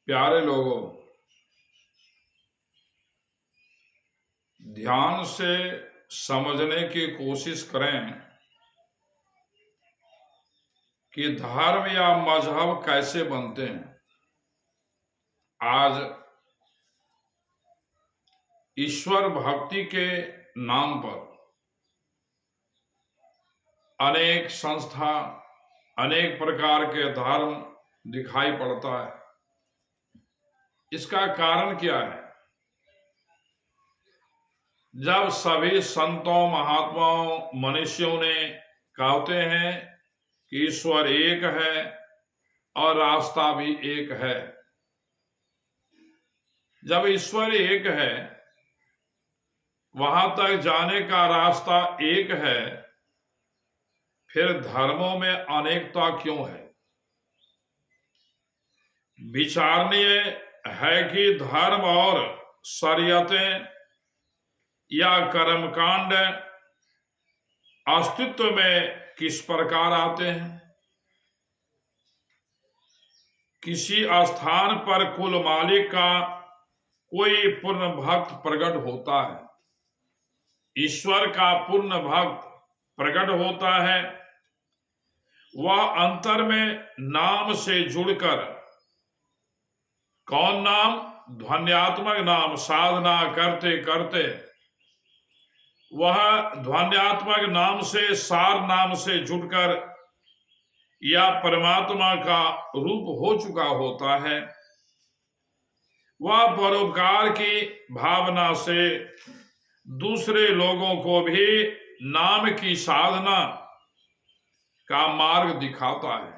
प्यारे लोगों, ध्यान से समझने की कोशिश करें कि धर्म या मजहब कैसे बनते हैं। आज ईश्वर भक्ति के नाम पर अनेक संस्था, अनेक प्रकार के धर्म दिखाई पड़ता है। इसका कारण क्या है? जब सभी संतों, महात्माओं, मनुष्यों ने कहते हैं कि ईश्वर एक है और रास्ता भी एक है। जब ईश्वर एक है, वहां तक जाने का रास्ता एक है, फिर धर्मों में अनेकता क्यों है? विचारणीय है कि धर्म और शरीयतें या कर्मकांड अस्तित्व में किस प्रकार आते हैं। किसी स्थान पर कुल मालिक का कोई पूर्ण भक्त प्रकट होता है, ईश्वर का पूर्ण भक्त प्रकट होता है। वह अंतर में नाम से जुड़कर, कौन नाम? ध्वन्यात्मक नाम। साधना करते करते वह ध्वन्यात्मक नाम से, सार नाम से जुड़कर या परमात्मा का रूप हो चुका होता है। वह परोपकार की भावना से दूसरे लोगों को भी नाम की साधना का मार्ग दिखाता है।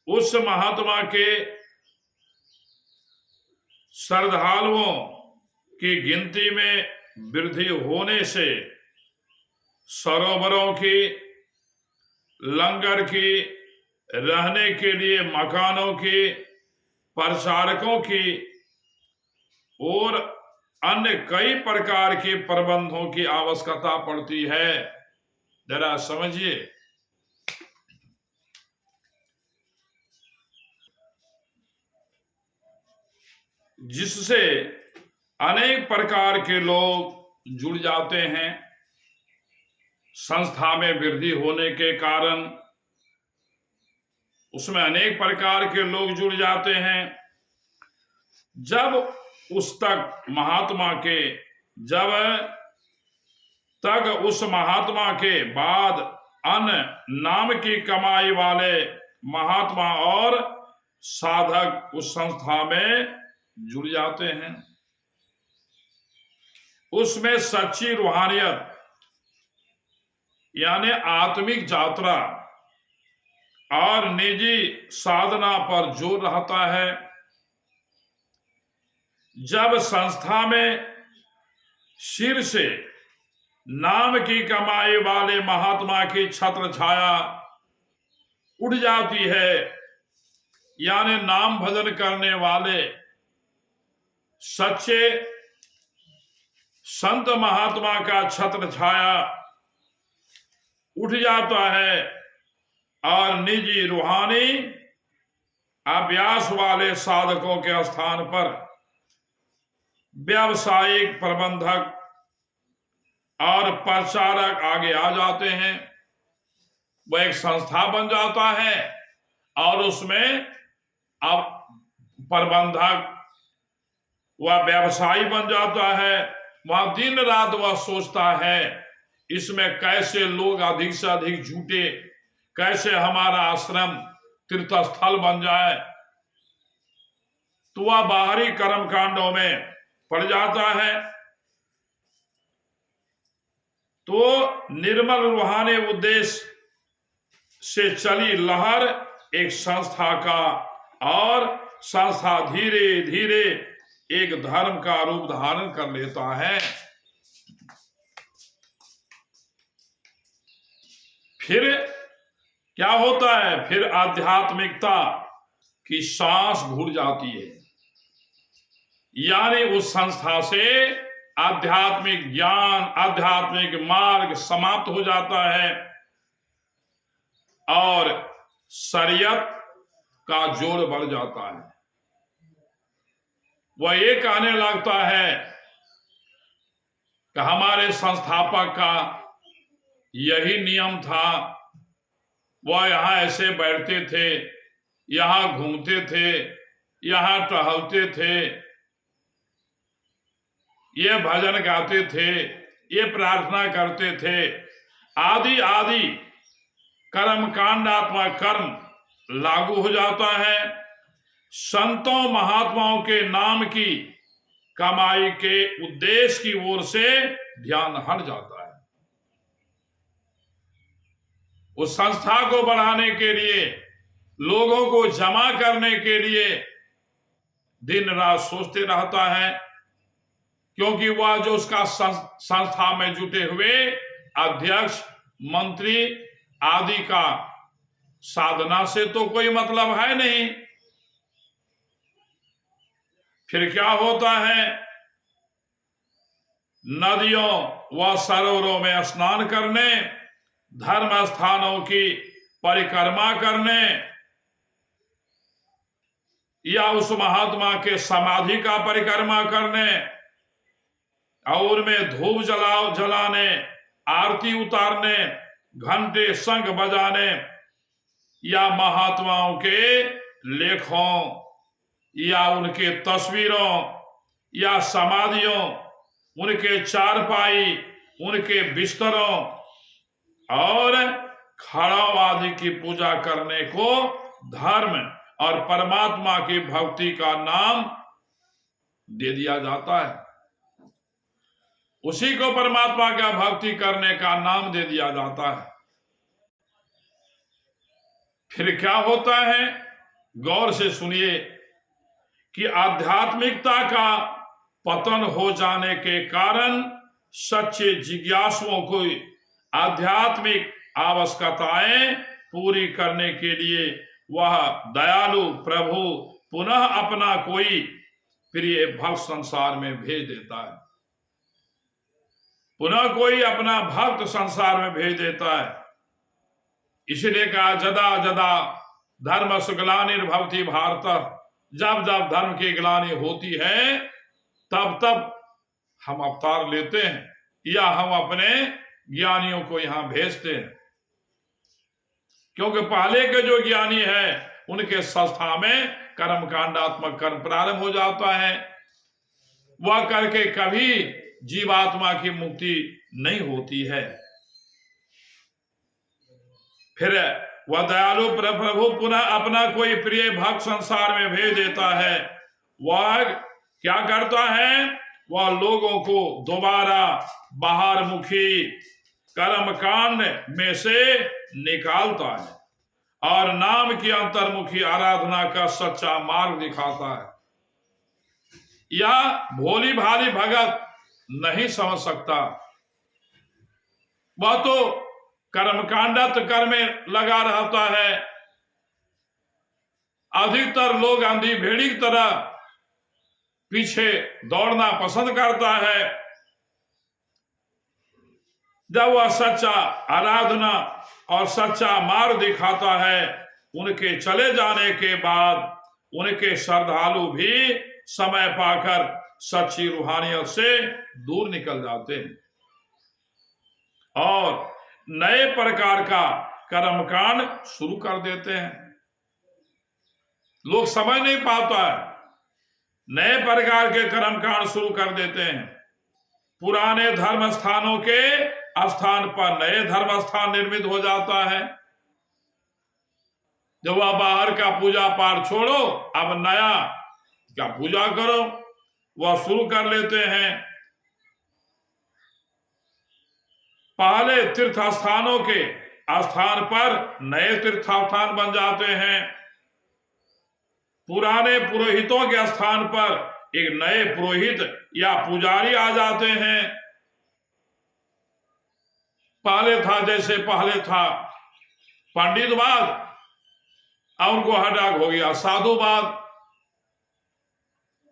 उस महात्मा के श्रद्धालुओं की गिनती में वृद्धि होने से सरोवरों की, लंगर की, रहने के लिए मकानों की, प्रचारकों की और अन्य कई प्रकार के प्रबंधों की आवश्यकता पड़ती है। जरा समझिए, जिससे अनेक प्रकार के लोग जुड़ जाते हैं। संस्था में वृद्धि होने के कारण उसमें अनेक प्रकार के लोग जुड़ जाते हैं। जब उस महात्मा के बाद अन्य नाम की कमाई वाले महात्मा और साधक उस संस्था में जुड़ जाते हैं। उसमें सच्ची रूहानियत यानी आत्मिक यात्रा और निजी साधना पर जोर रहता है। जब संस्था में सिर से नाम की कमाई वाले महात्मा की छत्र छाया उड़ जाती है, यानी नाम भजन करने वाले सच्चे संत महात्मा का छत्र छाया उठ जाता है और निजी रूहानी अभ्यास वाले साधकों के स्थान पर व्यावसायिक प्रबंधक और प्रचारक आगे आ जाते हैं। वो एक संस्था बन जाता है और उसमें अब प्रबंधक वह व्यवसायी बन जाता है। वह दिन रात वह सोचता है इसमें कैसे लोग अधिक से अधिक जुटे, कैसे हमारा आश्रम तीर्थ स्थल बन जाए। तो वह बाहरी कर्मकांडों में पड़ जाता है। तो निर्मल रूहानी उद्देश्य से चली लहर एक संस्था का, और संस्था धीरे धीरे एक धर्म का रूप धारण कर लेता है। फिर क्या होता है? फिर आध्यात्मिकता की सांस घुट जाती है, यानी उस संस्था से आध्यात्मिक ज्ञान, आध्यात्मिक मार्ग समाप्त हो जाता है और शरीयत का जोड़ बढ़ जाता है। वह ये कहने लगता है कि हमारे संस्थापक का यही नियम था, वह यहाँ ऐसे बैठते थे, यहाँ घूमते थे, यहाँ टहलते थे, ये भजन गाते थे, ये प्रार्थना करते थे, आदि आदि कर्मकांडात्मक कर्म लागू हो जाता है। संतों महात्माओं के नाम की कमाई के उद्देश्य की ओर से ध्यान हट जाता है। उस संस्था को बढ़ाने के लिए, लोगों को जमा करने के लिए दिन रात सोचते रहता है, क्योंकि वह जो उसका संस्था में जुटे हुए अध्यक्ष, मंत्री आदि का साधना से तो कोई मतलब है नहीं। फिर क्या होता है? नदियों व सरोवरों में स्नान करने, धर्म स्थानों की परिक्रमा करने, या उस महात्मा के समाधि का परिक्रमा करने, और में धूप जलाने, आरती उतारने, घंटे शंख बजाने, या महात्माओं के लेखों या उनके तस्वीरों या समाधियों, उनके चारपाई, उनके बिस्तरों और खड़ाव आदि की पूजा करने को धर्म और परमात्मा की भक्ति का नाम दे दिया जाता है। उसी को परमात्मा का भक्ति करने का नाम दे दिया जाता है। फिर क्या होता है? गौर से सुनिए कि आध्यात्मिकता का पतन हो जाने के कारण सच्चे जिज्ञासुओं को आध्यात्मिक आवश्यकताएं पूरी करने के लिए वह दयालु प्रभु पुनः अपना कोई प्रिय भक्त संसार में भेज देता है। पुनः कोई अपना भक्त संसार में भेज देता है। इसलिए कहा, जदा जदा धर्म ग्लानिर्भवति भारत, जब जब धर्म की ग्लानि होती है तब तब हम अवतार लेते हैं, या हम अपने ज्ञानियों को यहां भेजते हैं। क्योंकि पहले के जो ज्ञानी है उनके संस्था में कर्मकांडात्मक कर्म प्रारंभ हो जाता है। वह करके कभी जीवात्मा की मुक्ति नहीं होती है। फिर वह दयालु प्रभु पुनः अपना कोई प्रिय भक्त संसार में भेज देता है। वह क्या करता है? वह लोगों को दोबारा बाहर मुखी कर्मकांड में से निकालता है और नाम की अंतर्मुखी आराधना का सच्चा मार्ग दिखाता है। यह भोली भाली भगत नहीं समझ सकता। वह तो कर्मकांडत कर्म में लगा रहता है। अधिकतर लोग अंधी भेड़ी की तरह पीछे दौड़ना पसंद करता है। जब वह सच्चा आराधना और सच्चा मार्ग दिखाता है, उनके चले जाने के बाद उनके श्रद्धालु भी समय पाकर सच्ची रूहानियत से दूर निकल जाते हैं और नए प्रकार का कर्मकांड शुरू कर देते हैं। लोग समझ नहीं पाता है, नए प्रकार के कर्मकांड शुरू कर देते हैं। पुराने धर्म स्थानों के स्थान पर नए धर्म स्थान निर्मित हो जाता है। जब वह बाहर का पूजा पाठ छोड़ो, अब नया का पूजा करो, वह शुरू कर लेते हैं। पहले तीर्थ स्थानों के स्थान पर नए तीर्थ स्थान बन जाते हैं। पुराने पुरोहितों के स्थान पर एक नए पुरोहित या पुजारी आ जाते हैं। पहले था पंडितवाद, अब उनको हटाक हो गया साधुवाद।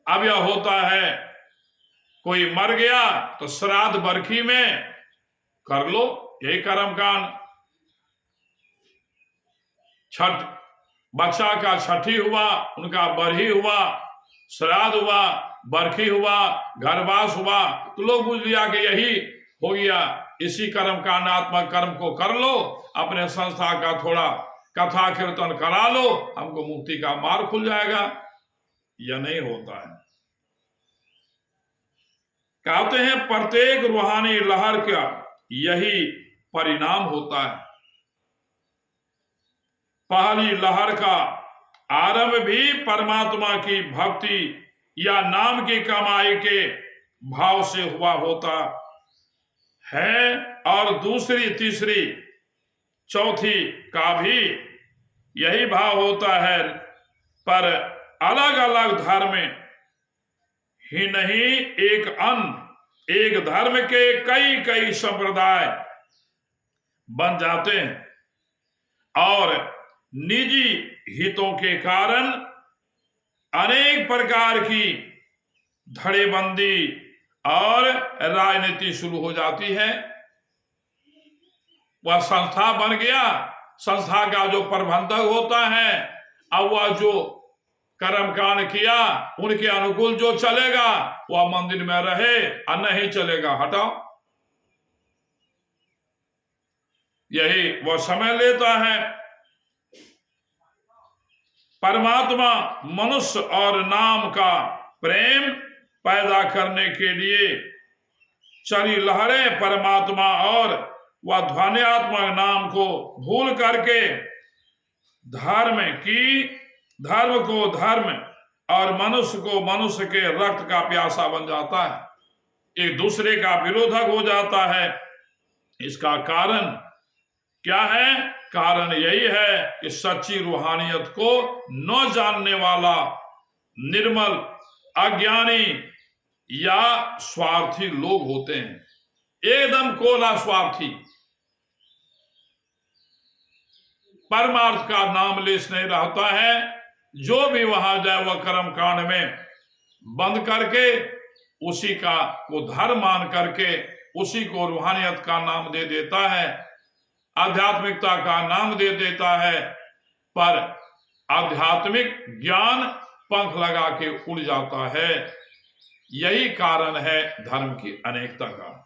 अब यह होता है, कोई मर गया तो श्राद्ध बरखी में कर लो, यही कर्मकांड। छठ बच्चा का छठी हुआ, उनका बरही हुआ, श्राद्ध हुआ, बरखी हुआ, घरवास हुआ, तो लोग बुझ लिया कि यही हो गया, इसी कर्म कांडात्मक कर्म को कर लो, अपने संस्था का थोड़ा कथा कीर्तन करा लो, हमको मुक्ति का मार्ग खुल जाएगा। यह नहीं होता है। कहते हैं प्रत्येक रूहानी लहर का यही परिणाम होता है। पहली लहर का आरंभ भी परमात्मा की भक्ति या नाम की कमाई के भाव से हुआ होता है, और दूसरी, तीसरी, चौथी का भी यही भाव होता है, पर अलग अलग धर्म ही नहीं, एक धर्म के कई कई संप्रदाय बन जाते हैं और निजी हितों के कारण अनेक प्रकार की धड़ेबंदी और राजनीति शुरू हो जाती है। वह संस्था बन गया, संस्था का जो प्रबंधक होता है, अब वह जो कर्मकांड किया उनके अनुकूल जो चलेगा वह मंदिर में रहे, और नहीं चलेगा हटाओ। यही वह समय लेता है। परमात्मा मनुष्य और नाम का प्रेम पैदा करने के लिए चली लहरें परमात्मा और वह ध्वन्यात्मक नाम को भूल करके धर्म को धर्म और मनुष्य को मनुष्य के रक्त का प्यासा बन जाता है, एक दूसरे का विरोधक हो जाता है। इसका कारण क्या है? कारण यही है कि सच्ची रूहानियत को न जानने वाला निर्मल, अज्ञानी या स्वार्थी लोग होते हैं, एकदम कोला स्वार्थी, परमार्थ का नाम लेस नहीं रहता है। जो भी वहां जाए वह कर्म कांड में बंद करके उसी का को धर्म मान करके उसी को रूहानियत का नाम दे देता है, आध्यात्मिकता का नाम दे देता है, पर आध्यात्मिक ज्ञान पंख लगा के उड़ जाता है। यही कारण है धर्म की अनेकता का।